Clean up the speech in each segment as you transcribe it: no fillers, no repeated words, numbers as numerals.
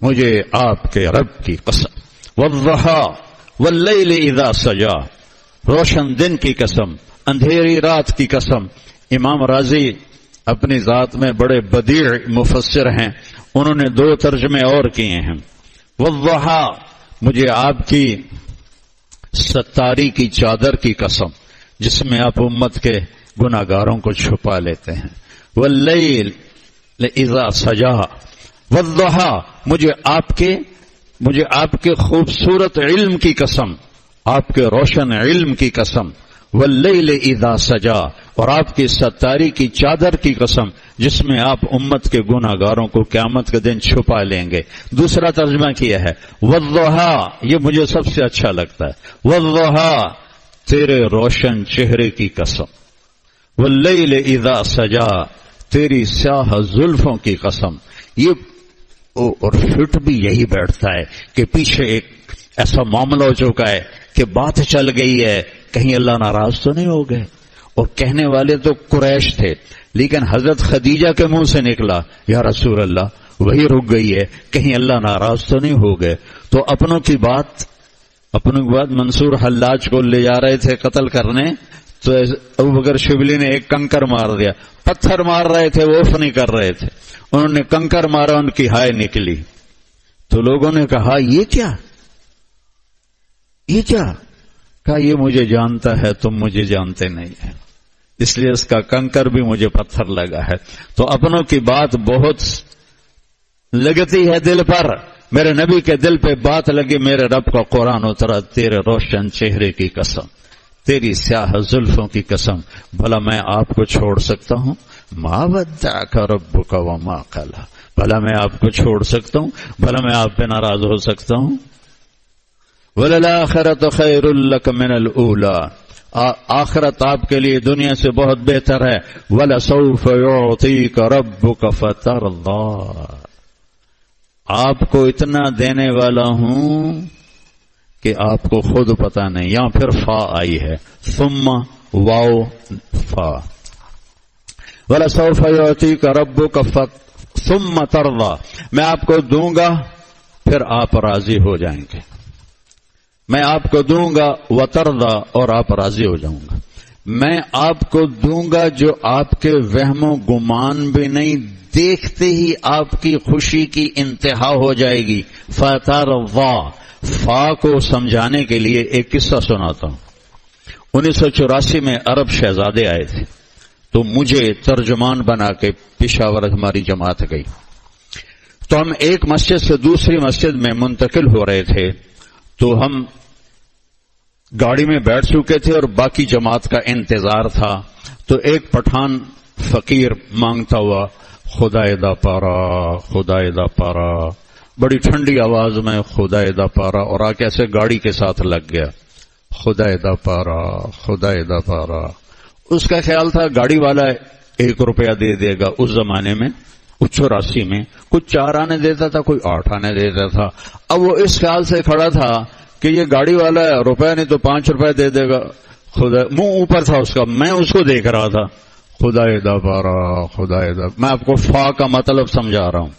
مجھے آپ کے رب کی قسم، والضحیٰ واللیل اذا سجا، روشن دن کی قسم، اندھیری رات کی قسم۔ امام راضی اپنی ذات میں بڑے بدیع مفسر ہیں، انہوں نے 2 ترجمے اور کیے ہیں۔ والضحیٰ، مجھے آپ کی ستاری کی چادر کی قسم جس میں آپ امت کے گناہگاروں کو چھپا لیتے ہیں۔ واللیل اذا سجا، والضحیٰ، مجھے آپ کے خوبصورت علم کی قسم، آپ کے روشن علم کی قسم۔ واللیل اذا سجا، اور آپ کی ستاری کی چادر کی قسم جس میں آپ امت کے گناہگاروں کو قیامت کے دن چھپا لیں گے۔ دوسرا ترجمہ کیا ہے والضحیٰ، یہ مجھے سب سے اچھا لگتا ہے، والضحیٰ، تیرے روشن چہرے کی قسم، واللیل اذا سجا، تیری سیاہ زلفوں کی قسم۔ یہ اور فٹ بھی یہی بیٹھتا ہے کہ پیچھے ایک ایسا معاملہ ہو چکا ہے کہ بات چل گئی ہے، کہیں اللہ ناراض تو نہیں ہو گئے۔ اور کہنے والے تو قریش تھے، لیکن حضرت خدیجہ کے منہ سے نکلا یا رسول اللہ وہی رک گئی ہے، کہیں اللہ ناراض تو نہیں ہو گئے۔ تو اپنوں کی بات منصور حلاج کو لے جا رہے تھے قتل کرنے، تو ابوبکر شبلی نے ایک کنکر مار دیا، پتھر مار رہے تھے وہ اف نہیں کر رہے تھے، انہوں نے کنکر مارا، ان کی ہائے نکلی۔ تو لوگوں نے کہا یہ کیا؟ کہا یہ مجھے جانتا ہے، تم مجھے جانتے نہیں ہیں، اس لیے اس کا کنکر بھی مجھے پتھر لگا ہے۔ تو اپنوں کی بات بہت لگتی ہے دل پر، میرے نبی کے دل پہ بات لگی، میرے رب کا قرآن اترا، تیرے روشن چہرے کی قسم، تیری سیاہ زلفوں کی قسم، بھلا میں آپ کو چھوڑ سکتا ہوں؟ ما ودعک ربک وما قلی، بھلا میں آپ کو چھوڑ سکتا ہوں؟ بھلا میں آپ پہ ناراض ہو سکتا ہوں؟ وَلَلْآخِرَةُ خَيْرٌ لَكَ مِنَ الْأُولَىٰ، آخرت آپ کے لیے دنیا سے بہت بہتر ہے۔ وَلَسَوْفَ يُعْطِيكَ رَبُّكَ فَتَرْضَىٰ، آپ کو اتنا دینے والا ہوں کہ آپ کو خود پتہ نہیں۔ یہاں پھر فا آئی ہے، ثم واو فا، وَلَسَوْفَ يُعْطِيكَ رَبُّكَ ثُمَّ تَرْضَىٰ، میں آپ کو دوں گا پھر آپ راضی ہو جائیں گے، میں آپ کو دوں گا وَتَرْضَىٰ، اور آپ راضی ہو جاؤں گا۔ میں آپ کو دوں گا جو آپ کے وہم و گمان بھی نہیں، دیکھتے ہی آپ کی خوشی کی انتہا ہو جائے گی۔ فَتَرْضَىٰ، فا کو سمجھانے کے لیے ایک قصہ سناتا ہوں۔ 1984 میں عرب شہزادے آئے تھے، تو مجھے ترجمان بنا کے پشاور ہماری جماعت گئی۔ تو ہم ایک مسجد سے دوسری مسجد میں منتقل ہو رہے تھے، تو ہم گاڑی میں بیٹھ چکے تھے اور باقی جماعت کا انتظار تھا۔ تو ایک پٹھان فقیر مانگتا ہوا خدائے دا پارا، خدائے دا پارا، بڑی ٹھنڈی آواز میں خدائے دا پارا، اور آ کے ایسے گاڑی کے ساتھ لگ گیا، خدائے دا پارا، خدائے دا پارا۔ اس کا خیال تھا گاڑی والا 1 روپیہ دے دے گا۔ اس زمانے میں 84 میں کچھ 4 آنے دیتا تھا، کوئی 8 آنے دیتا تھا۔ اب وہ اس خیال سے کھڑا تھا کہ یہ گاڑی والا روپے نہیں تو 5 روپے دے دے گا، خدا منہ اوپر تھا اس کا، میں اس کو دیکھ رہا تھا، خدائے دا پارا، خدائے دا۔ میں آپ کو فا کا مطلب سمجھا رہا ہوں۔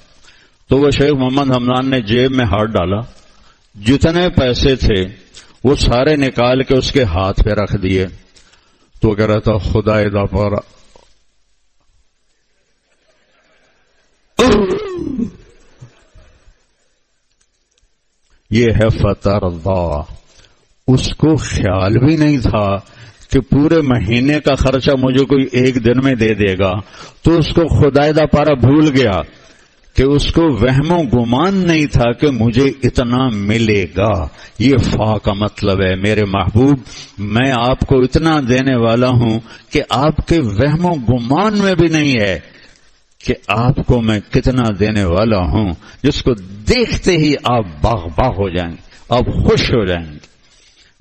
تو وہ شیخ محمد حمدان نے جیب میں ہاتھ ڈالا، جتنے پیسے تھے وہ سارے نکال کے اس کے ہاتھ پہ رکھ دیے، تو کہہ رہا تھا خدائے دا پارا۔ یہ ہے فترضیٰ۔ اس کو خیال بھی نہیں تھا کہ پورے مہینے کا خرچہ مجھے کوئی 1 دن میں دے دے گا، تو اس کو خدائے دا پارا بھول گیا کہ اس کو وہم و گمان نہیں تھا کہ مجھے اتنا ملے گا۔ یہ فا کا مطلب ہے میرے محبوب، میں آپ کو اتنا دینے والا ہوں کہ آپ کے وہم و گمان میں بھی نہیں ہے کہ آپ کو میں کتنا دینے والا ہوں، جس کو دیکھتے ہی آپ باغ باغ ہو جائیں گے، آپ خوش ہو جائیں گے۔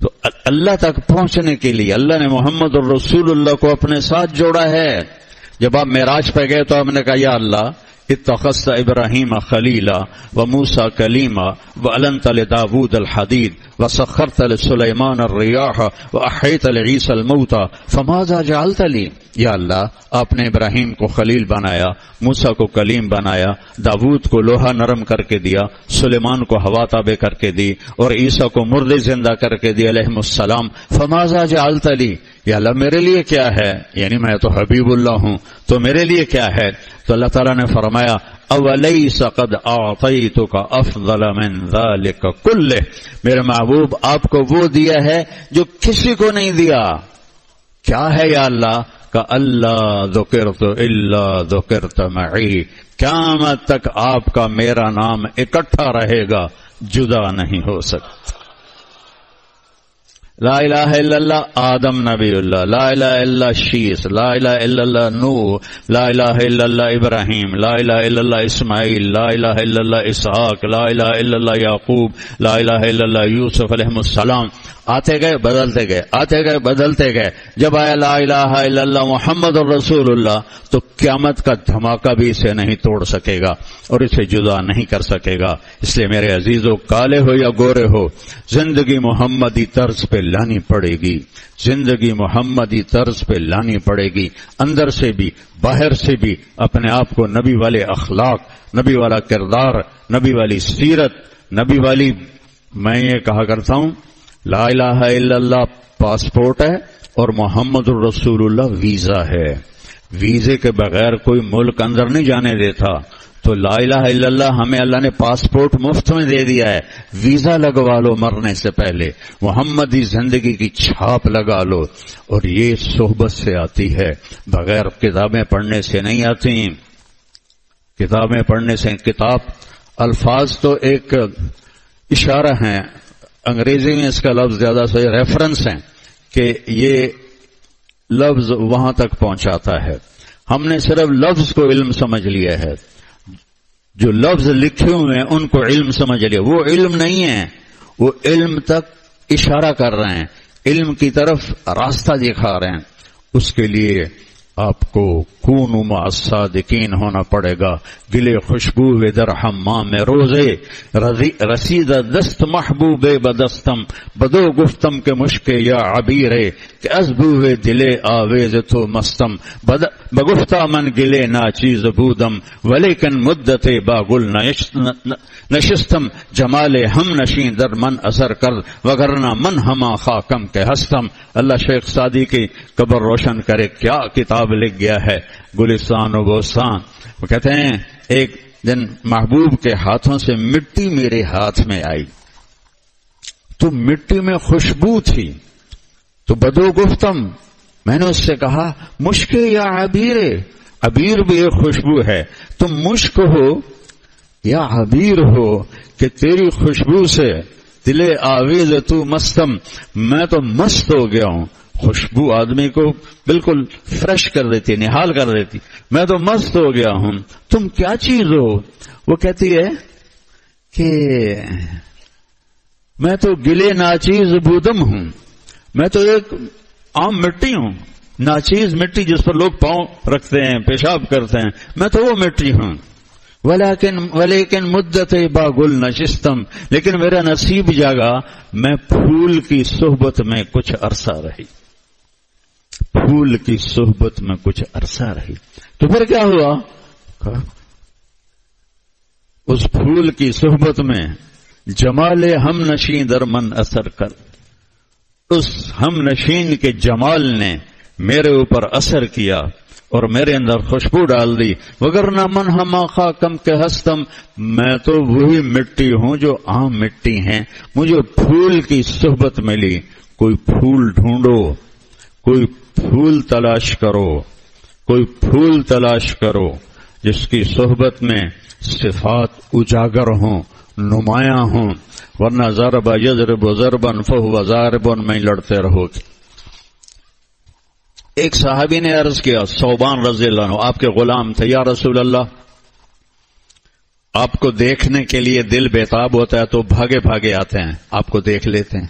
تو اللہ تک پہنچنے کے لیے اللہ نے محمد الرسول اللہ کو اپنے ساتھ جوڑا ہے۔ جب آپ معراج پہ گئے تو آپ نے کہا یا اللہ اتخذت ابراہیم خلیلا وموسى کلیما وألنت لداود الحدید وسخرت لسلیمان الریاح وأحیت لعیسی الموتى فماذا جعلت لی. یا اللہ آپ نے ابراہیم کو خلیل بنایا، موسیٰ کو کلیم بنایا، داود کو لوہا نرم کر کے دیا، سلیمان کو ہوا تابع کر کے دی، اور عیسیٰ کو مردے زندہ کر کے دی علیہ السلام. فماذا جعلت لی، یا اللہ میرے لیے کیا ہے؟ یعنی میں تو حبیب اللہ ہوں، تو میرے لیے کیا ہے؟ تو اللہ تعالیٰ نے فرمایا اولیس قد اعطیتک افضل من ذلک کلہ، میرے محبوب آپ کو وہ دیا ہے جو کسی کو نہیں دیا. کیا ہے یا اللہ؟ کہ اللہ ذکرت الا ذکرت معی، قیامت تک آپ کا میرا نام اکٹھا رہے گا، جدا نہیں ہو سکتا. لا الہ الا اللہ آدم نبی اللہ، لا الہ الا اللہ شیس، لا الہ الا اللہ نوح، لا الہ الا اللہ ابراہیم، لا الہ الا اللہ اسماعیل، لا الہ الا اللہ اسحاق، لا الہ الا اللہ یعقوب، لا الہ الا اللہ یوسف علیہ السلام. آتے گئے بدلتے گئے، آتے گئے بدلتے گئے. جب آیا لا الہ الا اللہ محمد الرسول اللہ تو قیامت کا دھماکہ بھی اسے نہیں توڑ سکے گا اور اسے جدا نہیں کر سکے گا. اس لیے میرے عزیزو، کالے ہو یا گورے ہو، زندگی محمدی طرز پہ لانی پڑے گی، زندگی محمدی طرز پہ لانی پڑے گی. اندر سے بھی باہر سے بھی اپنے آپ کو نبی والے اخلاق، نبی والا کردار، نبی والی سیرت، نبی والی، میں یہ کہا کرتا ہوں لا الہ الا اللہ پاسپورٹ ہے اور محمد الرسول اللہ ویزا ہے. ویزے کے بغیر کوئی ملک اندر نہیں جانے دیتا. تو لا الہ الا اللہ ہمیں اللہ نے پاسپورٹ مفت میں دے دیا ہے، ویزا لگوا لو مرنے سے پہلے، محمدی زندگی کی چھاپ لگا لو. اور یہ صحبت سے آتی ہے، بغیر کتابیں پڑھنے سے نہیں آتی. کتابیں پڑھنے سے، کتاب الفاظ تو ایک اشارہ ہیں، انگریزی میں اس کا لفظ زیادہ سے ریفرنس ہیں کہ یہ لفظ وہاں تک پہنچاتا ہے. ہم نے صرف لفظ کو علم سمجھ لیا ہے، جو لفظ لکھے ہوئے ہیں ان کو علم سمجھ لیا. وہ علم نہیں ہے، وہ علم تک اشارہ کر رہے ہیں، علم کی طرف راستہ دکھا رہے ہیں. اس کے لیے آپ کو کونوا مع الصادقین ہونا پڑے گا. گلے خوشبو در حمام میں روزے رسید دست محبوب بدستم بدو گفتم کے مشکے یا عبیرے کہ ازبو دلے آویز تو مستم بگفتہ من گلے ناچیز بودم ولیکن مدت باگل نشستم جمال ہم نشین در من اثر کر وگرنہ من ہما خاکم کے ہستم. اللہ شیخ سعدی کی قبر روشن کرے. کیا کتاب لکھ گیا ہے، گلستان و بوستان. وہ کہتے ہیں ایک دن محبوب کے ہاتھوں سے مٹی میرے ہاتھ میں آئی تو مٹی میں خوشبو تھی. تو بدو گفتم، میں نے اس سے کہا مشک یا عبیر، عبیر بھی ایک خوشبو ہے، تم مشک ہو یا عبیر ہو کہ تیری خوشبو سے دلے آویز تو مستم، میں تو مست ہو گیا ہوں. خوشبو آدمی کو بالکل فریش کر دیتی، نحال کر دیتی. میں تو مست ہو گیا ہوں. تم کیا چیز ہو؟ وہ کہتی ہے کہ میں تو گلے ناچیز بودم ہوں، میں تو ایک عام مٹی ہوں، ناچیز مٹی جس پر لوگ پاؤں رکھتے ہیں، پیشاب کرتے ہیں، میں تو وہ مٹی ہوں. ولیکن مدت باگل نشستم، لیکن میرا نصیب جاگا، میں پھول کی صحبت میں کچھ عرصہ رہی، پھول کی صحبت میں کچھ عرصہ رہی. تو پھر کیا ہوا؟ اس پھول کی صحبت میں جمال ہم نشین در من اثر کر، اس ہم نشین کے جمال نے میرے اوپر اثر کیا اور میرے اندر خوشبو ڈال دی. وگرنہ من ہما خاکم کے ہستم، میں تو وہی مٹی ہوں جو عام مٹی ہیں. مجھے پھول کی صحبت ملی. کوئی پھول ڈھونڈو، کوئی پھول تلاش کرو، کوئی پھول تلاش کرو جس کی صحبت میں صفات اجاگر ہوں، نمایاں ہوں، ورنہ ضرب یضرب ضربا فہو ضارب میں لڑتے رہو گے. ایک صحابی نے عرض کیا، ثوبان رضی اللہ عنہ آپ کے غلام تھے، یا رسول اللہ آپ کو دیکھنے کے لیے دل بےتاب ہوتا ہے تو بھاگے بھاگے آتے ہیں، آپ کو دیکھ لیتے ہیں.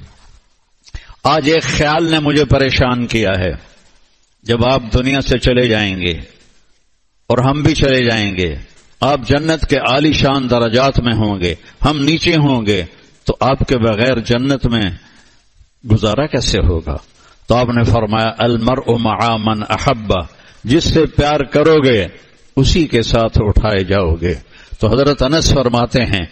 آج ایک خیال نے مجھے پریشان کیا ہے، جب آپ دنیا سے چلے جائیں گے اور ہم بھی چلے جائیں گے، آپ جنت کے عالی شان درجات میں ہوں گے، ہم نیچے ہوں گے، تو آپ کے بغیر جنت میں گزارا کیسے ہوگا؟ تو آپ نے فرمایا المرء مع من احب، جس سے پیار کرو گے اسی کے ساتھ اٹھائے جاؤ گے۔ تو حضرت انس فرماتے ہیں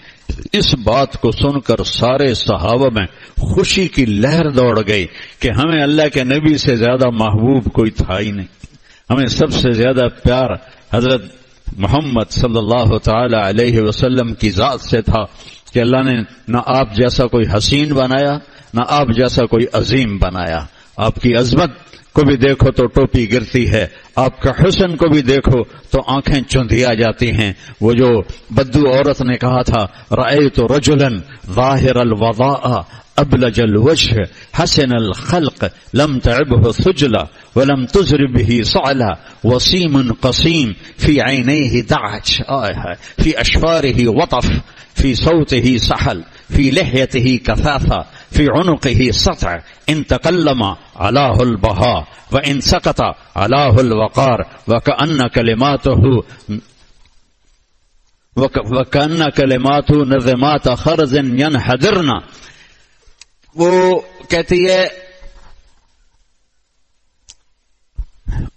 اس بات کو سن کر سارے صحابہ میں خوشی کی لہر دوڑ گئی کہ ہمیں اللہ کے نبی سے زیادہ محبوب کوئی تھا ہی نہیں، ہمیں سب سے زیادہ پیار حضرت محمد صلی اللہ تعالی علیہ وسلم کی ذات سے تھا کہ اللہ نے نہ آپ جیسا کوئی حسین بنایا، نہ آپ جیسا کوئی عظیم بنایا۔ آپ کی عظمت کو بھی دیکھو تو ٹوپی گرتی ہے، آپ کا حسن کو بھی دیکھو تو آنکھیں چندھیا جاتی ہیں۔ وہ جو بدو عورت نے کہا تھا رأیت رجلا ظاہر الوضاء ابلج الوجه حسن الخلق لم تعبه ثجلا ولم تزر به صعلا وسيم قصيم في عينيه دعج في أشفاره وطف في صوته سحل في لحيته كثافة في عنقه سطع إن تكلم علاه البهاء وإن سكت علاه الوقار وكأن كلماته نظمات خرز ينحدرن۔ وہ کہتی ہے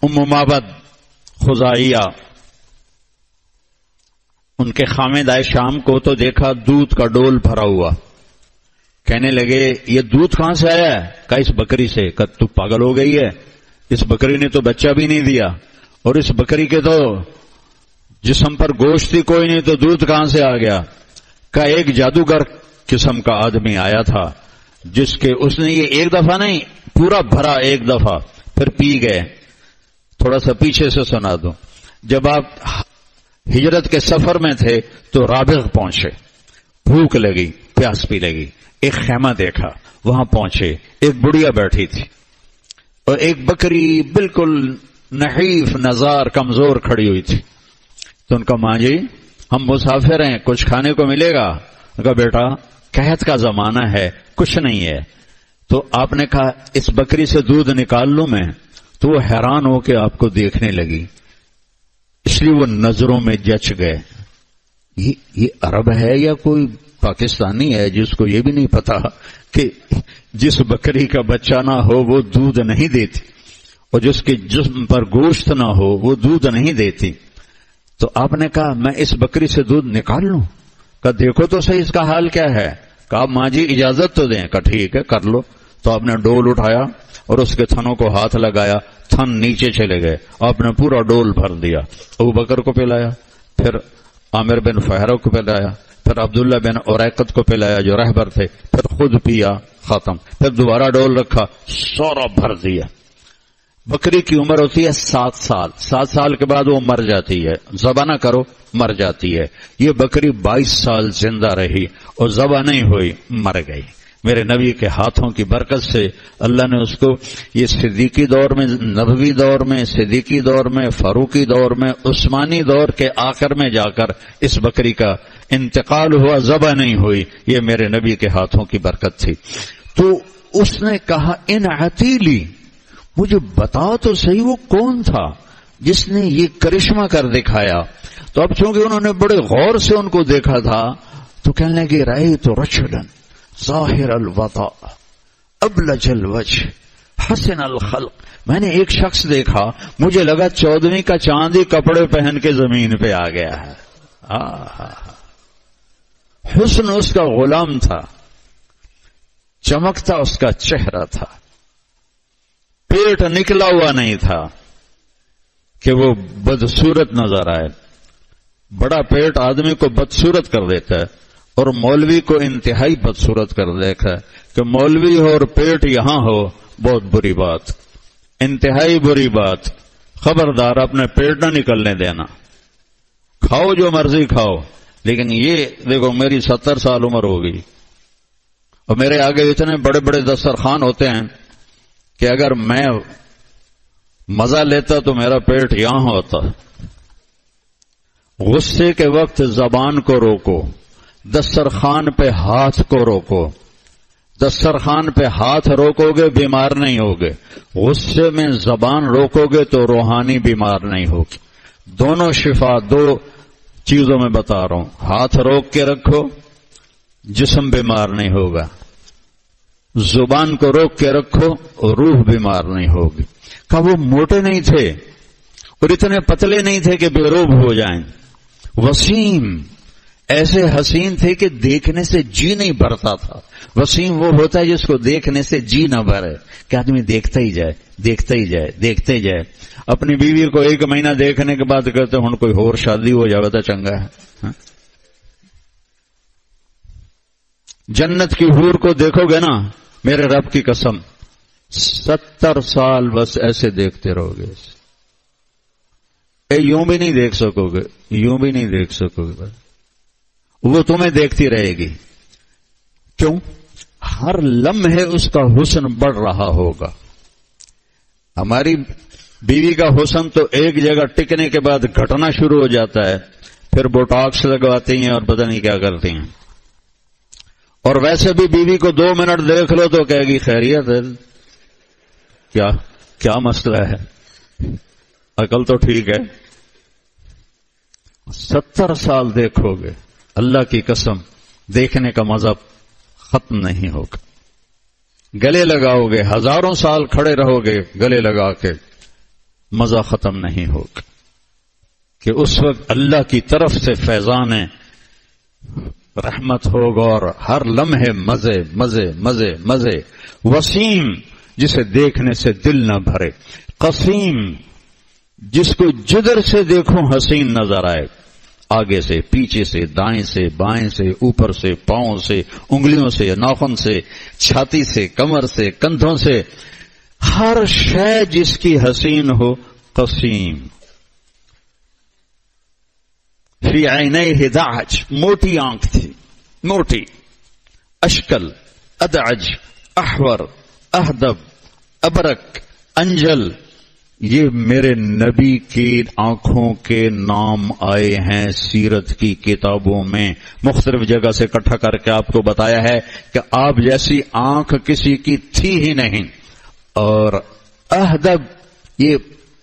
ام معبد خزائیہ، ان کے خامد آئے شام کو تو دیکھا دودھ کا ڈول بھرا ہوا، کہنے لگے یہ دودھ کہاں سے آیا ہے؟ کہا اس بکری سے۔ کہا تو پاگل ہو گئی ہے، اس بکری نے تو بچہ بھی نہیں دیا، اور اس بکری کے تو جسم پر گوشت ہی کوئی نہیں، تو دودھ کہاں سے آ گیا؟ کہا ایک جادوگر قسم کا آدمی آیا تھا جس کے اس نے یہ ایک دفعہ نہیں پورا بھرا ایک دفعہ، پھر پی گئے۔ تھوڑا سا پیچھے سے سنا دوں، جب آپ ہجرت کے سفر میں تھے تو رابغ پہنچے، بھوک لگی، پیاس بھی لگی، ایک خیمہ دیکھا، وہاں پہنچے، ایک بڑھیا بیٹھی تھی اور ایک بکری بالکل نحیف نزار کمزور کھڑی ہوئی تھی۔ تو ان کا ماں جی ہم مسافر ہیں، کچھ کھانے کو ملے گا؟ ان کا بیٹا قحط کا زمانہ ہے، کچھ نہیں ہے۔ تو آپ نے کہا اس بکری سے دودھ نکال لوں میں؟ تو وہ حیران ہو کے آپ کو دیکھنے لگی، اس لیے وہ نظروں میں جچ گئے، یہ عرب ہے یا کوئی پاکستانی ہے جس کو یہ بھی نہیں پتا کہ جس بکری کا بچہ نہ ہو وہ دودھ نہیں دیتی، اور جس کے جسم پر گوشت نہ ہو وہ دودھ نہیں دیتی۔ تو آپ نے کہا میں اس بکری سے دودھ نکال لوں؟ کہا دیکھو تو صحیح اس کا حال کیا ہے۔ کہا ماں جی اجازت تو دیں۔ کہا ٹھیک ہے کر لو۔ تو آپ نے ڈول اٹھایا اور اس کے تھنوں کو ہاتھ لگایا، تھن نیچے چلے گئے، آپ نے پورا ڈول بھر دیا، ابو بکر کو پلایا، پھر عامر بن فہرہ کو پلایا، پھر عبداللہ بن اریقط کو پلایا جو رہبر تھے، پھر خود پیا، ختم۔ پھر دوبارہ ڈول رکھا، سورا بھر دیا۔ بکری کی عمر ہوتی ہے 7 سال، 7 سال کے بعد وہ مر جاتی ہے، ذبح نہ کرو مر جاتی ہے۔ یہ بکری 22 سال زندہ رہی اور ذبح نہیں ہوئی، مر گئی۔ میرے نبی کے ہاتھوں کی برکت سے اللہ نے اس کو یہ صدیقی دور میں، نبوی دور میں، صدیقی دور میں، فاروقی دور میں، عثمانی دور کے آخر میں جا کر اس بکری کا انتقال ہوا، ذبح نہیں ہوئی، یہ میرے نبی کے ہاتھوں کی برکت تھی۔ تو اس نے کہا ان عتیلی، مجھے بتا تو صحیح وہ کون تھا جس نے یہ کرشمہ کر دکھایا۔ تو اب چونکہ انہوں نے بڑے غور سے ان کو دیکھا تھا تو کہنے لگے رأیت رجلا ظاہر الوضاء ابلج الوجه حسن الخلق، میں نے ایک شخص دیکھا، مجھے لگا 14ویں کا چاندی کپڑے پہن کے زمین پہ آ گیا ہے۔ حسن اس کا غلام تھا، چمکتا اس کا چہرہ تھا، پیٹ نکلا ہوا نہیں تھا کہ وہ بدصورت نظر آئے۔ بڑا پیٹ آدمی کو بدصورت کر دیتا ہے، اور مولوی کو انتہائی بدصورت کر دیتا ہے کہ مولوی ہو اور پیٹ یہاں ہو، بہت بری بات، انتہائی بری بات۔ خبردار اپنے پیٹ نہ نکلنے دینا، کھاؤ جو مرضی کھاؤ، لیکن یہ دیکھو میری 70 سال عمر ہو گئی اور میرے آگے اتنے بڑے بڑے دسترخوان ہوتے ہیں کہ اگر میں مزہ لیتا تو میرا پیٹ یہاں ہوتا۔ غصے کے وقت زبان کو روکو، دسترخوان پہ ہاتھ کو روکو۔ دسترخوان پہ ہاتھ روکو گے بیمار نہیں ہوگے، غصے میں زبان روکو گے تو روحانی بیمار نہیں ہوگی۔ دونوں شفا، دو چیزوں میں بتا رہا ہوں، ہاتھ روک کے رکھو، جسم بیمار نہیں ہوگا، زبان کو روک کے رکھو، روح بیمار نہیں ہوگی۔ کہ وہ موٹے نہیں تھے اور اتنے پتلے نہیں تھے کہ بے روب ہو جائیں، وسیم، ایسے حسین تھے کہ دیکھنے سے جی نہیں بھرتا تھا۔ وسیم وہ ہوتا ہے جس کو دیکھنے سے جی نہ بھرے، کہ آدمی دیکھتا ہی جائے، دیکھتا ہی جائے، دیکھتے جائے۔ اپنی بیوی کو 1 مہینہ دیکھنے کے بعد کہتے ہن کوئی اور شادی ہو جاوے تو چنگا ہے۔ جنت کی حور کو دیکھو گے نا، میرے رب کی قسم 70 سال بس ایسے دیکھتے رہو گے، یوں بھی نہیں دیکھ سکو گے، یوں بھی نہیں دیکھ سکو گے، بس وہ تمہیں دیکھتی رہے گی۔ کیوں؟ ہر لمحے اس کا حسن بڑھ رہا ہوگا۔ ہماری بیوی کا حسن تو ایک جگہ ٹکنے کے بعد گھٹنا شروع ہو جاتا ہے، پھر بوٹاکس لگواتی ہیں اور پتہ نہیں کیا کرتی ہیں، اور ویسے بھی بیوی کو 2 منٹ دیکھ لو تو کہے گی خیریت ہے، کیا مسئلہ ہے، عقل تو ٹھیک ہے۔ 70 سال دیکھو گے، اللہ کی قسم دیکھنے کا مزہ ختم نہیں ہوگا۔ گلے لگاؤ گے، 1000 سال کھڑے رہو گے گلے لگا کے، مزہ ختم نہیں ہوگا، کہ اس وقت اللہ کی طرف سے فیضان رحمت ہوگا اور ہر لمحے مزے مزے مزے مزے۔ وسیم، جسے دیکھنے سے دل نہ بھرے، قسیم، جس کو جدھر سے دیکھو حسین نظر آئے، آگے سے، پیچھے سے، دائیں سے، بائیں سے، اوپر سے، پاؤں سے، انگلیوں سے، ناخن سے، چھاتی سے، کمر سے، کندھوں سے، ہر شے جس کی حسین ہو، قسیم۔ فی عینیہ دعج، موٹی آنکھ تھی، موٹی، اشکل، ادعج، احور، اہدب، ابرک، انجل، یہ میرے نبی کی آنکھوں کے نام آئے ہیں سیرت کی کتابوں میں، مختلف جگہ سے اکٹھا کر کے آپ کو بتایا ہے کہ آپ جیسی آنکھ کسی کی تھی ہی نہیں۔ اور اہدب، یہ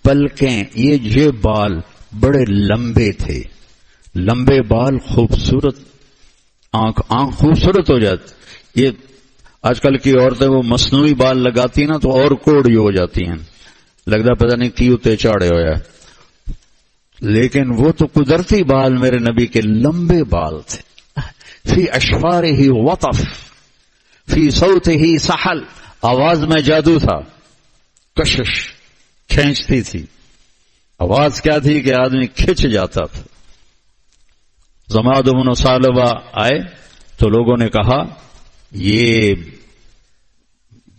پلکیں، یہ بال بڑے لمبے تھے، لمبے بال، خوبصورت آنکھ خوبصورت ہو جاتی۔ یہ آج کل کی عورتیں وہ مصنوعی بال لگاتی نا تو اور کوڑی ہو جاتی ہیں، لگتا پتہ نہیں کی اتے چاڑے ہویا، لیکن وہ تو قدرتی بال میرے نبی کے لمبے بال تھے۔ فی اشفارہ وطف، فی صوتہ سحل، آواز میں جادو تھا، کشش، کھینچتی تھی۔ آواز کیا تھی کہ آدمی کھچ جاتا تھا۔ زماد بن ثعلبہ آئے تو لوگوں نے کہا یہ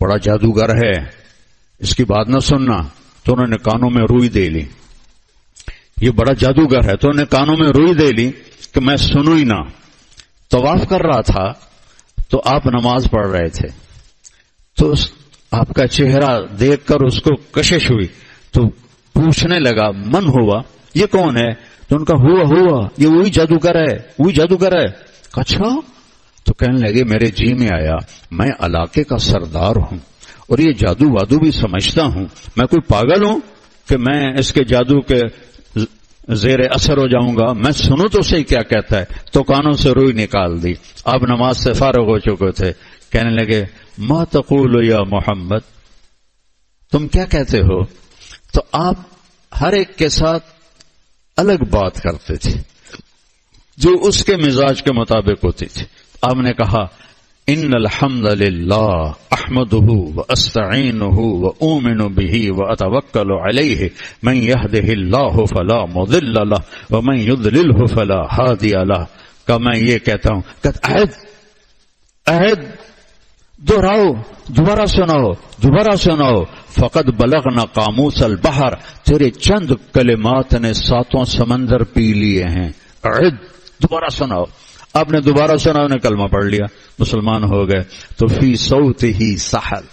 بڑا جادوگر ہے، اس کی بات نہ سننا، تو انہوں نے کانوں میں روئی دے لی۔ یہ بڑا جادوگر ہے، تو انہوں نے کانوں میں روئی دے لی کہ میں سنوں ہی نہ۔ طواف کر رہا تھا تو آپ نماز پڑھ رہے تھے، تو آپ کا چہرہ دیکھ کر اس کو کشش ہوئی، تو پوچھنے لگا من ہوا، یہ کون ہے؟ تو ان کا ہوا یہ وہی جادوگر ہے، وہی جادوگر ہے۔ اچھا؟ تو کہنے لگے میرے جی میں آیا، میں علاقے کا سردار ہوں اور یہ جادو وادو بھی سمجھتا ہوں، میں کوئی پاگل ہوں کہ میں اس کے جادو کے زیر اثر ہو جاؤں گا؟ میں سنوں تو صحیح کیا کہتا ہے۔ تو کانوں سے روئی نکال دی۔ آپ نماز سے فارغ ہو چکے تھے، کہنے لگے ما تقول یا محمد، تم کیا کہتے ہو؟ تو آپ ہر ایک کے ساتھ الگ بات کرتے تھے جو اس کے مزاج کے مطابق ہوتی تھی۔ آپ نے کہا ان الحمد للہ احمدہ واستعینہ واؤمن بہ واتوکل علیہ من یہدہ اللہ فلا مضل لہ ومن یضللہ فلا ہادی لہ۔ کہ میں یہ کہتا ہوں کہ عہد دہراؤ، دوبارہ سناؤ، فقد بلغنا قاموس البحر، تیرے چند کلمات نے 7 سمندر پی لیے ہیں، عہد، دوبارہ سناؤ۔ آپ نے دوبارہ سنا، انہیں کلمہ پڑھ لیا، مسلمان ہو گئے۔ تو فی صوت ہی سحل،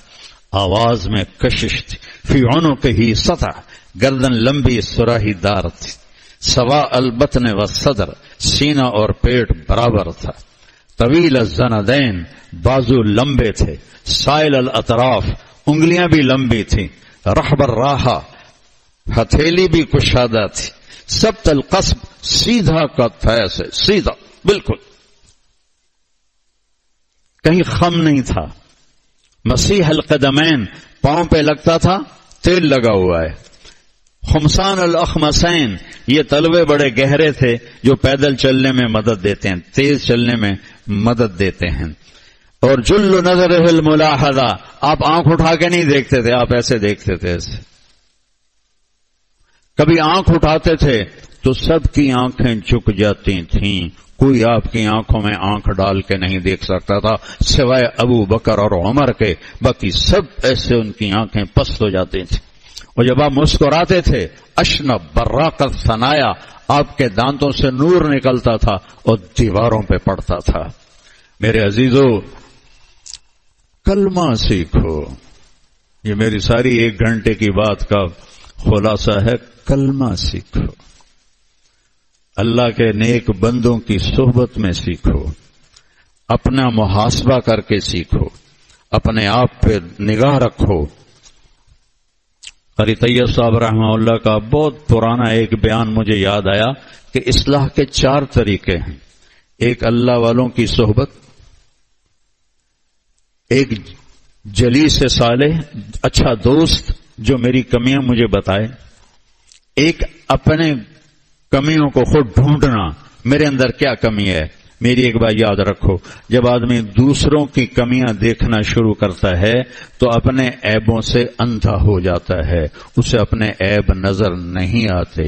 آواز میں کشش تھی، فی عنق ہی سطح، گردن لمبی سراہی دار تھی، سوا البطن والصدر، سینہ اور پیٹ برابر تھا، طویل الزندین، بازو لمبے تھے، سائل الاطراف، انگلیاں بھی لمبی تھیں، رحب الراحہ، ہتھیلی بھی کشادہ تھی، سبت القصب، سیدھا قد تھا، ایسے سیدھا بالکل، کہیں خم نہیں تھا. مسیح القدمین، پاؤں پہ لگتا تھا تیل لگا ہوا ہے. خمسان الاخمسین، یہ تلوے بڑے گہرے تھے جو پیدل چلنے میں مدد دیتے ہیں، تیز چلنے میں مدد دیتے ہیں. اور جل نظر الملاحظہ، آپ آنکھ اٹھا کے نہیں دیکھتے تھے، آپ ایسے دیکھتے تھے ایسے. کبھی آنکھ اٹھاتے تھے تو سب کی آنکھیں جھک جاتی تھیں، کوئی آپ کی آنکھوں میں آنکھ ڈال کے نہیں دیکھ سکتا تھا سوائے ابو بکر اور عمر کے، باقی سب ایسے ان کی آنکھیں پست ہو جاتی تھیں. اور جب آپ مسکراتے تھے اشنب براقت ثنایا، آپ کے دانتوں سے نور نکلتا تھا اور دیواروں پہ پڑتا تھا. میرے عزیزو، کلمہ سیکھو. یہ میری ساری 1 گھنٹے کی بات کا خلاصہ ہے. کلمہ سیکھو، اللہ کے نیک بندوں کی صحبت میں سیکھو، اپنا محاسبہ کر کے سیکھو، اپنے آپ پہ نگاہ رکھو. قاری طیب صاحب رحمہ اللہ کا بہت پرانا ایک بیان مجھے یاد آیا کہ اصلاح کے 4 طریقے ہیں. ایک اللہ والوں کی صحبت، ایک جلیس صالح، اچھا دوست جو میری کمیاں مجھے بتائے، ایک اپنے کمیوں کو خود ڈھونڈنا، میرے اندر کیا کمی ہے. میری ایک بات یاد رکھو، جب آدمی دوسروں کی کمیاں دیکھنا شروع کرتا ہے تو اپنے عیبوں سے اندھا ہو جاتا ہے، اسے اپنے عیب نظر نہیں آتے.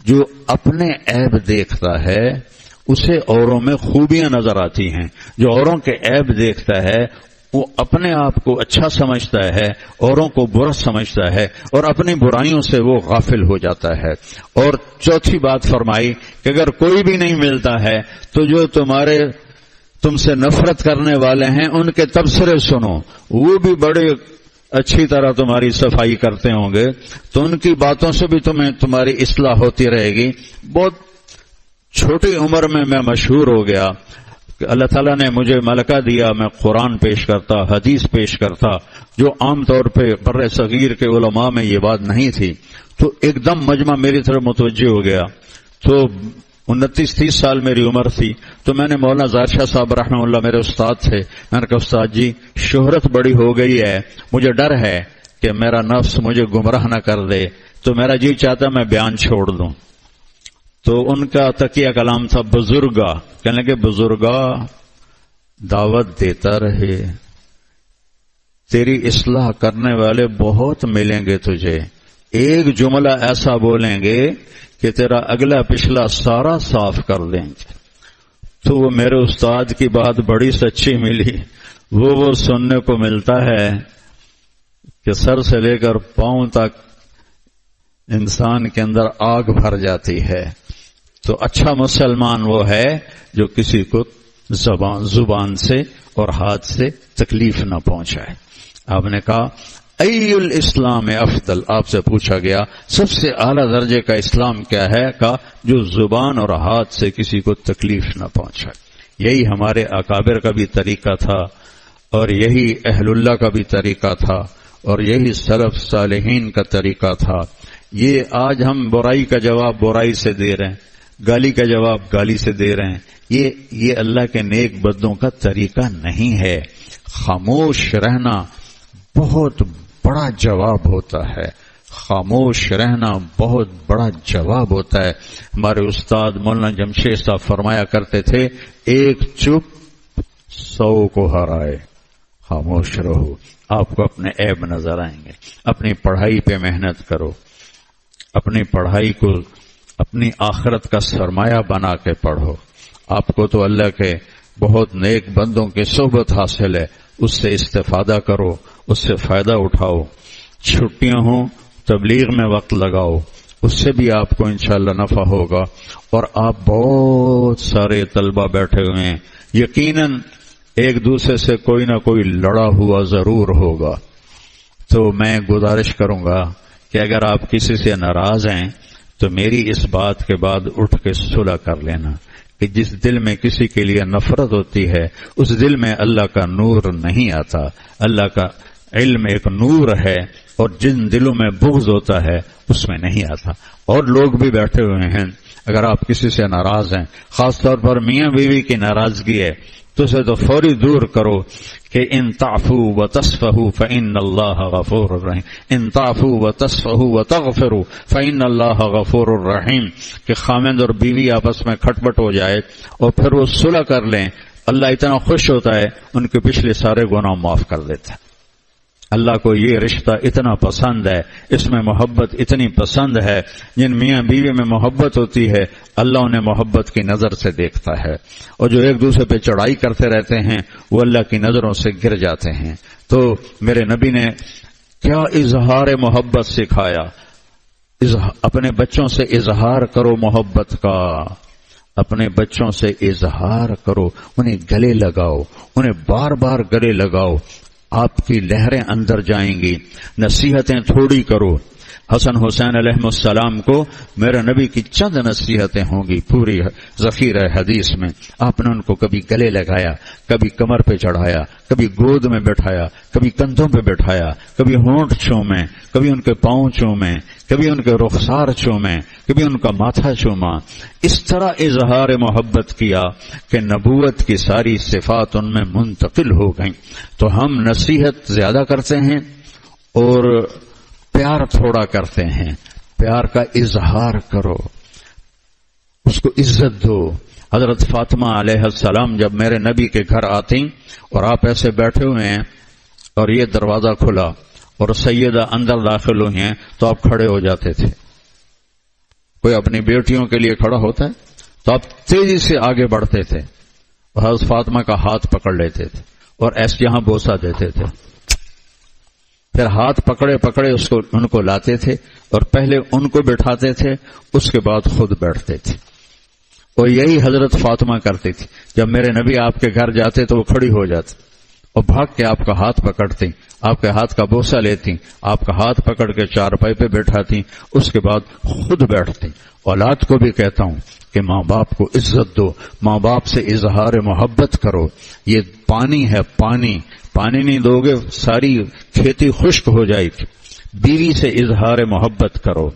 جو اپنے عیب دیکھتا ہے اسے اوروں میں خوبیاں نظر آتی ہیں. جو اوروں کے عیب دیکھتا ہے وہ اپنے آپ کو اچھا سمجھتا ہے، اوروں کو برا سمجھتا ہے، اور اپنی برائیوں سے وہ غافل ہو جاتا ہے. اور چوتھی بات فرمائی کہ اگر کوئی بھی نہیں ملتا ہے تو جو تم سے نفرت کرنے والے ہیں ان کے تبصرے سنو، وہ بھی بڑے اچھی طرح تمہاری صفائی کرتے ہوں گے، تو ان کی باتوں سے بھی تمہاری اصلاح ہوتی رہے گی. بہت چھوٹی عمر میں مشہور ہو گیا کہ اللہ تعالیٰ نے مجھے ملکہ دیا، میں قرآن پیش کرتا، حدیث پیش کرتا، جو عام طور پہ بر صغیر کے علماء میں یہ بات نہیں تھی. تو ایک دم مجمع میری طرف متوجہ ہو گیا. تو 29-30 سال میری عمر تھی. تو میں نے مولانا ظاہر شاہ صاحب رحمہ اللہ میرے استاد تھے، میں نے کہا استاد جی شہرت بڑی ہو گئی ہے، مجھے ڈر ہے کہ میرا نفس مجھے گمراہ نہ کر دے، تو میرا جی چاہتا میں بیان چھوڑ دوں. تو ان کا تکیہ کلام تھا بزرگا، کہنے کہ بزرگا دعوت دیتا رہے، تیری اصلاح کرنے والے بہت ملیں گے تجھے، ایک جملہ ایسا بولیں گے کہ تیرا اگلا پچھلا سارا صاف کر دیں گے. تو وہ میرے استاد کی بات بڑی سچی ملی. وہ سننے کو ملتا ہے کہ سر سے لے کر پاؤں تک انسان کے اندر آگ بھر جاتی ہے. تو اچھا مسلمان وہ ہے جو کسی کو زبان سے اور ہاتھ سے تکلیف نہ پہنچائے. آپ نے کہا ای الاسلام افضل، آپ سے پوچھا گیا سب سے اعلیٰ درجے کا اسلام کیا ہے؟ کہا جو زبان اور ہاتھ سے کسی کو تکلیف نہ پہنچائے. یہی ہمارے اکابر کا بھی طریقہ تھا، اور یہی اہل اللہ کا بھی طریقہ تھا، اور یہی سلف صالحین کا طریقہ تھا. یہ آج ہم برائی کا جواب برائی سے دے رہے ہیں، گالی کا جواب گالی سے دے رہے ہیں. یہ اللہ کے نیک بندوں کا طریقہ نہیں ہے. خاموش رہنا بہت بڑا جواب ہوتا ہے، خاموش رہنا بہت بڑا جواب ہوتا ہے. ہمارے استاد مولانا جمشید صاحب فرمایا کرتے تھے ایک چپ 100 کو ہرائے. خاموش رہو، آپ کو اپنے عیب نظر آئیں گے. اپنی پڑھائی پہ محنت کرو، اپنی پڑھائی کو اپنی آخرت کا سرمایہ بنا کے پڑھو. آپ کو تو اللہ کے بہت نیک بندوں کی صحبت حاصل ہے، اس سے استفادہ کرو، اس سے فائدہ اٹھاؤ. چھٹیاں ہوں تبلیغ میں وقت لگاؤ، اس سے بھی آپ کو انشاءاللہ نفع ہوگا. اور آپ بہت سارے طلبہ بیٹھے ہوئے ہیں، یقیناً ایک دوسرے سے کوئی نہ کوئی لڑا ہوا ضرور ہوگا. تو میں گزارش کروں گا کہ اگر آپ کسی سے ناراض ہیں تو میری اس بات کے بعد اٹھ کے صلح کر لینا کہ جس دل میں کسی کے لیے نفرت ہوتی ہے اس دل میں اللہ کا نور نہیں آتا. اللہ کا علم ایک نور ہے، اور جن دلوں میں بغض ہوتا ہے اس میں نہیں آتا. اور لوگ بھی بیٹھے ہوئے ہیں، اگر آپ کسی سے ناراض ہیں، خاص طور پر میاں بیوی کی ناراضگی ہے، تو اسے تو فوری دور کرو کہ ان تعفوا وتصفحوا فإن اللہ غفور الرحیم، ان تعفوا وتصفحوا وتغفروا فإن اللہ غفور الرحیم، کہ خاوند اور بیوی آپس میں کھٹ پٹ ہو جائے اور پھر وہ صلح کر لیں، اللہ اتنا خوش ہوتا ہے ان کے پچھلے سارے گناہ معاف کر دیتا ہے. اللہ کو یہ رشتہ اتنا پسند ہے، اس میں محبت اتنی پسند ہے. جن میاں بیوی میں محبت ہوتی ہے اللہ انہیں محبت کی نظر سے دیکھتا ہے، اور جو ایک دوسرے پہ چڑھائی کرتے رہتے ہیں وہ اللہ کی نظروں سے گر جاتے ہیں. تو میرے نبی نے کیا اظہار محبت سکھایا. اپنے بچوں سے اظہار کرو محبت کا، اپنے بچوں سے اظہار کرو، انہیں گلے لگاؤ، انہیں بار بار گلے لگاؤ، آپ کی لہریں اندر جائیں گی. نصیحتیں تھوڑی کرو. حسن حسین علیہ السلام کو میرے نبی کی چند نصیحتیں ہوں گی پوری ذخیرہ حدیث میں. آپ نے ان کو کبھی گلے لگایا، کبھی کمر پہ چڑھایا، کبھی گود میں بٹھایا، کبھی کندھوں پہ بٹھایا، کبھی ہونٹ چومے، کبھی ان کے پاؤں چومے، کبھی ان کے رخسار چومے، کبھی ان کا ماتھا چوما. اس طرح اظہار محبت کیا کہ نبوت کی ساری صفات ان میں منتقل ہو گئیں. تو ہم نصیحت زیادہ کرتے ہیں اور پیار تھوڑا کرتے ہیں. پیار کا اظہار کرو، اس کو عزت دو. حضرت فاطمہ علیہ السلام جب میرے نبی کے گھر آتی اور آپ ایسے بیٹھے ہوئے ہیں اور یہ دروازہ کھلا اور سیدہ اندر داخل ہوئی ہیں تو آپ کھڑے ہو جاتے تھے. کوئی اپنی بیٹیوں کے لیے کھڑا ہوتا ہے تو آپ تیزی سے آگے بڑھتے تھے اور حضرت فاطمہ کا ہاتھ پکڑ لیتے تھے اور ایسے یہاں بوسہ دیتے تھے. پھر ہاتھ پکڑے پکڑے ان کو لاتے تھے اور پہلے ان کو بٹھاتے تھے، اس کے بعد خود بیٹھتے تھے. اور یہی حضرت فاطمہ کرتی تھی. جب میرے نبی آپ کے گھر جاتے تو وہ کھڑی ہو جاتی اور بھاگ کے آپ کا ہاتھ پکڑتی، آپ کے ہاتھ کا بوسہ لیتی، آپ کا ہاتھ پکڑ کے چارپائی پہ بیٹھاتی، اس کے بعد خود بیٹھتی. اولاد کو بھی کہتا ہوں کہ ماں باپ کو عزت دو، ماں باپ سے اظہار محبت کرو. یہ پانی ہے، پانی نہیں دو گے ساری کھیتی خشک ہو جائے گی. بیوی سے اظہار محبت کرو،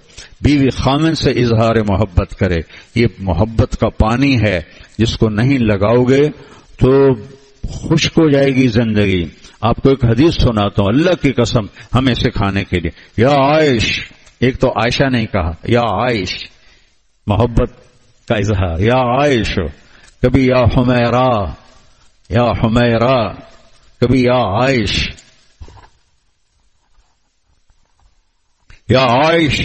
بیوی خامن سے اظہار محبت کرے. یہ محبت کا پانی ہے، جس کو نہیں لگاؤ گے تو خشک ہو جائے گی زندگی. آپ کو ایک حدیث سناتا ہوں اللہ کی قسم ہمیں سکھانے کے لیے. یا عائش، ایک تو عائشہ نہیں کہا، یا عائش محبت کا اظہار. یا عائش، کبھی یا حمیرہ، یا حمیرہ، کبھی یا عائش. یا عائش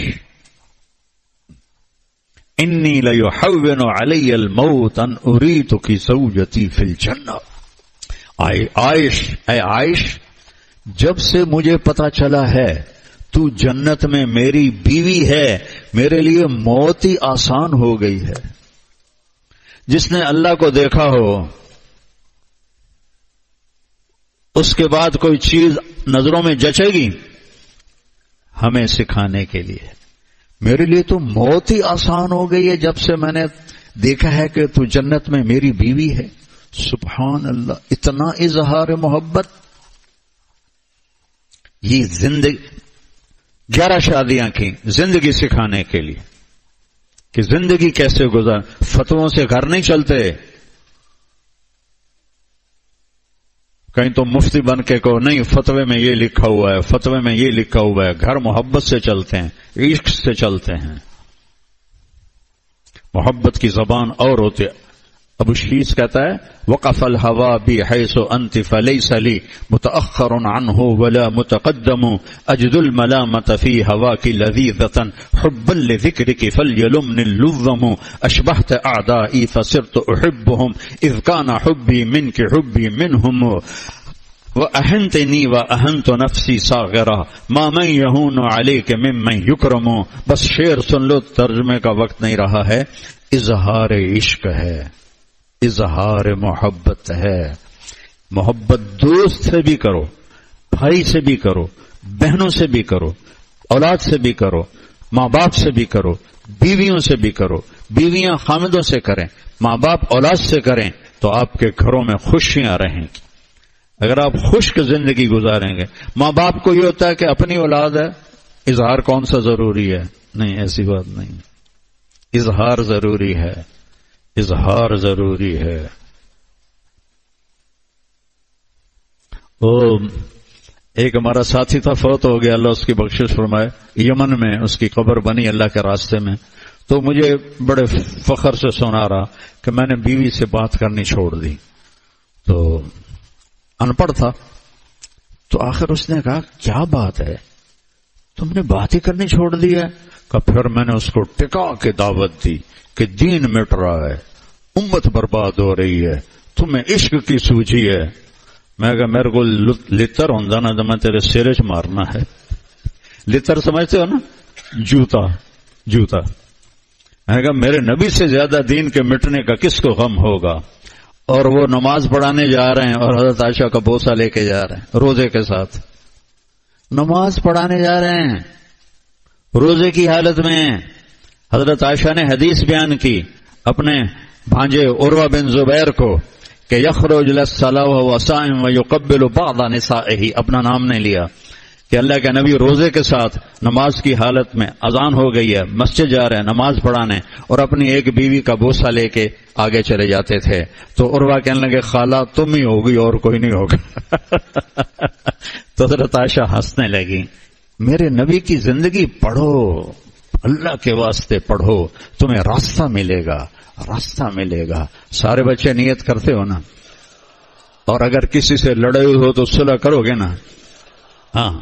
انی لیحون علی الموت ان اریتک زوجتی فی الجنہ. عائش، اے عائش، جب سے مجھے پتا چلا ہے تو جنت میں میری بیوی ہے، میرے لیے موت ہی آسان ہو گئی ہے. جس نے اللہ کو دیکھا ہو اس کے بعد کوئی چیز نظروں میں جچے گی؟ ہمیں سکھانے کے لیے میرے لیے تو موت ہی آسان ہو گئی ہے جب سے میں نے دیکھا ہے کہ تو جنت میں میری بیوی ہے. سبحان اللہ، اتنا اظہار محبت. یہ زندگی 11 شادیاں کی زندگی سکھانے کے لیے کہ زندگی کیسے گزار. فتووں سے گھر نہیں چلتے. کہیں تو مفتی بن کے کہو نہیں فتوے میں یہ لکھا ہوا ہے، فتوے میں یہ لکھا ہوا ہے. گھر محبت سے چلتے ہیں، عشق سے چلتے ہیں. محبت کی زبان اور ہوتی ہے. ابو شیس کہتا ہے وقف الہوا بی حیث انت فلیس لی متأخر عنہ ولا متقدم اجد الملامت فی ہواک لذیذتا حبا لذکرک فلیلمن اللذم اشبہت اعدائی فصرت احبهم اذ کان حبی منک حبی منہم وَأَهَنْتَنِي وَأَهَنْتُ نَفْسِي صَاغِرًا مَا مَنْ يَهُونُ عَلَيْكَ مِمَّنْ يُكْرَمُ. بس شعر سن لو، ترجمے کا وقت نہیں رہا ہے. اظہار عشق ہے، اظہار محبت ہے. محبت دوست سے بھی کرو، بھائی سے بھی کرو، بہنوں سے بھی کرو، اولاد سے بھی کرو، ماں باپ سے بھی کرو، بیویوں سے بھی کرو. بیویاں خامدوں سے کریں، ماں باپ اولاد سے کریں تو آپ کے گھروں میں خوشیاں رہیں گی. اگر آپ خشک زندگی گزاریں گے. ماں باپ کو یہ ہوتا ہے کہ اپنی اولاد ہے، اظہار کون سا ضروری ہے؟ نہیں، ایسی بات نہیں. اظہار ضروری ہے، اظہار ضروری ہے. وہ ایک ہمارا ساتھی تھا، فوت ہو گیا، اللہ اس کی بخشش فرمائے. یمن میں اس کی قبر بنی اللہ کے راستے میں. تو مجھے بڑے فخر سے سنا رہا کہ میں نے بیوی سے بات کرنی چھوڑ دی. تو ان پڑھ تھا، تو آخر اس نے کہا کیا بات ہے، تم نے بات ہی کرنی چھوڑ دی ہے؟ کہ پھر میں نے اس کو ٹکا کے دعوت دی کہ دین مٹ رہا ہے، امت برباد ہو رہی ہے، تمہیں عشق کی سوجھی ہے. میں کہا میرے کو لتر ہوندا نا تو میں تیرے سرے چ مارنا ہے. لتر سمجھتے ہو نا؟ جوتا. جوتا. میں کہا میرے نبی سے زیادہ دین کے مٹنے کا کس کو غم ہوگا؟ اور وہ نماز پڑھانے جا رہے ہیں اور حضرت عائشہ کا بوسہ لے کے جا رہے ہیں روزے کے ساتھ. نماز پڑھانے جا رہے ہیں روزے کی حالت میں. حضرت عائشہ نے حدیث بیان کی اپنے بھانجے عروہ بن زبیر کو کہ یخرج للصلاۃ وهو صائم ويقبل بعض نسائه، اپنا نام نہیں لیا، کہ اللہ کے نبی روزے کے ساتھ نماز کی حالت میں اذان ہو گئی ہے، مسجد جا رہے ہیں نماز پڑھانے، اور اپنی ایک بیوی کا بوسہ لے کے آگے چلے جاتے تھے. تو عروہ کہنے لگے خالہ تم ہی ہوگی اور کوئی نہیں ہوگا. تو حضرت عائشہ ہنسنے لگی. میرے نبی کی زندگی پڑھو، اللہ کے واسطے پڑھو، تمہیں راستہ ملے گا، راستہ ملے گا. سارے بچے نیت کرتے ہو نا؟ اور اگر کسی سے لڑے ہو تو صلح کرو گے نا؟ ہاں.